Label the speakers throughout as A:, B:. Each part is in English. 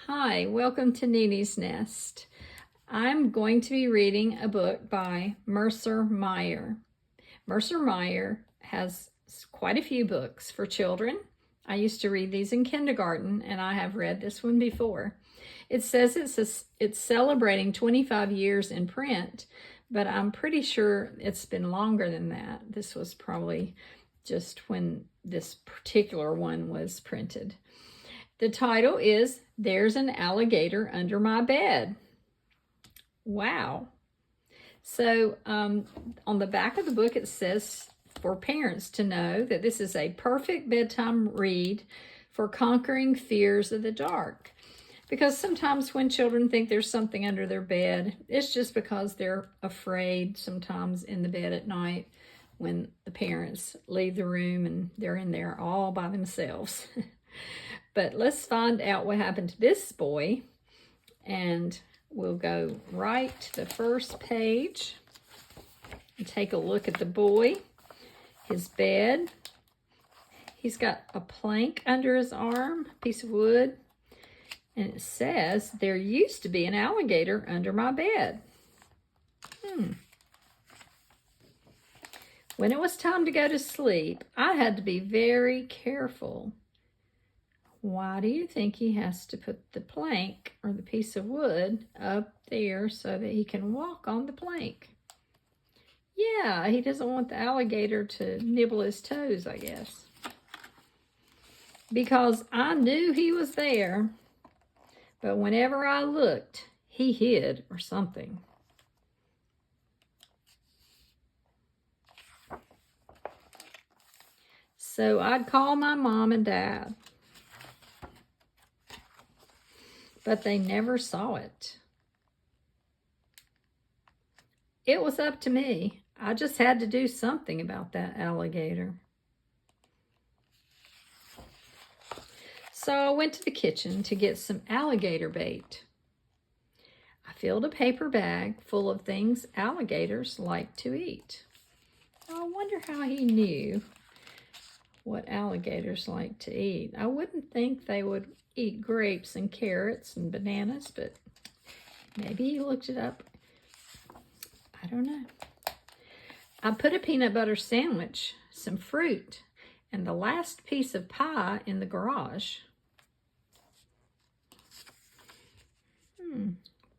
A: Hi, welcome to Nene's Nest. I'm going to be reading a book by Mercer Meyer. Mercer Meyer has quite a few books for children. I used to read these in kindergarten, and I have read this one before. It says it's celebrating 25 years in print, but I'm pretty sure it's been longer than that. This was probably just when this particular one was printed. The title is There's an Alligator Under My Bed. Wow. So on the back of the book, it says for parents to know that this is a perfect bedtime read for conquering fears of the dark. Because sometimes when children think there's something under their bed, it's just because they're afraid sometimes in the bed at night when the parents leave the room and they're in there all by themselves. But let's find out what happened to this boy, and we'll go right to the first page and take a look at the boy, his bed. He's got a plank under his arm, a piece of wood, and it says, there used to be an alligator under my bed. When it was time to go to sleep, I had to be very careful. Why do you think he has to put the plank or the piece of wood up there so that he can walk on the plank? Yeah, he doesn't want the alligator to nibble his toes, I guess. Because I knew he was there, but whenever I looked, he hid or something. So I'd call my mom and dad, but they never saw it. It was up to me. I just had to do something about that alligator. So I went to the kitchen to get some alligator bait. I filled a paper bag full of things alligators like to eat. I wonder how he knew what alligators like to eat. I wouldn't think they would eat grapes and carrots and bananas, but maybe he looked it up. I don't know. I put a peanut butter sandwich, some fruit, and the last piece of pie in the garage.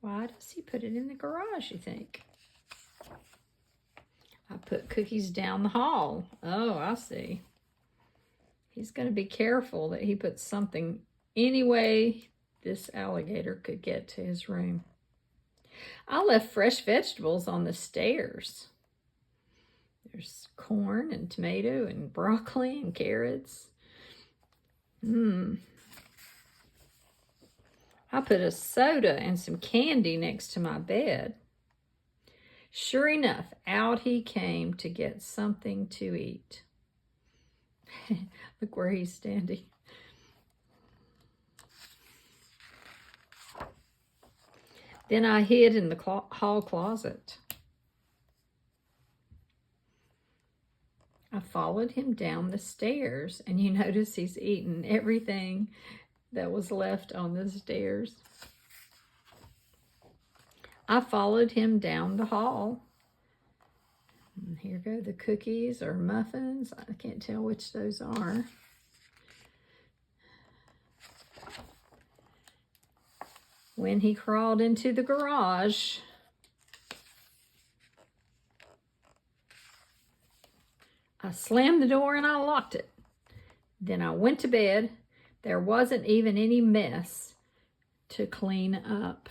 A: Why does he put it in the garage, you think? I put cookies down the hall. Oh, I see. He's going to be careful that he puts something any way this alligator could get to his room. I left fresh vegetables on the stairs. There's corn and tomato and broccoli and carrots. I put a soda and some candy next to my bed. Sure enough, out he came to get something to eat. Look where he's standing. Then I hid in the hall closet. I followed him down the stairs, and you notice he's eaten everything that was left on the stairs. I followed him down the hall. And here go the cookies or muffins. I can't tell which those are. When he crawled into the garage, I slammed the door and I locked it. Then I went to bed. There wasn't even any mess to clean up.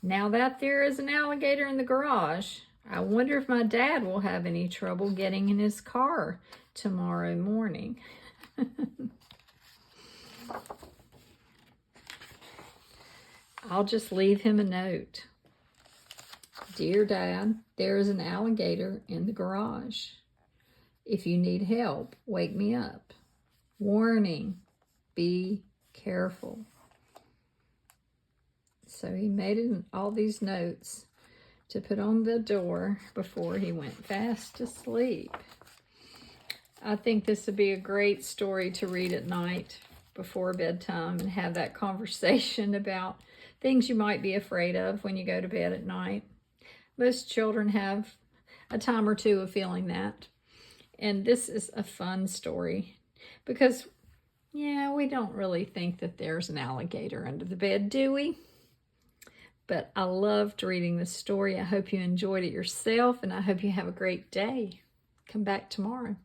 A: Now that there is an alligator in the garage, I wonder if my dad will have any trouble getting in his car tomorrow morning. I'll just leave him a note. Dear Dad, there is an alligator in the garage. If you need help, wake me up. Warning, be careful. So he made all these notes to put on the door before he went fast asleep. I think this would be a great story to read at night before bedtime and have that conversation about things you might be afraid of when you go to bed at night. Most children have a time or two of feeling that. And this is a fun story because, yeah, we don't really think that there's an alligator under the bed, do we? But I loved reading this story. I hope you enjoyed it yourself, and I hope you have a great day. Come back tomorrow.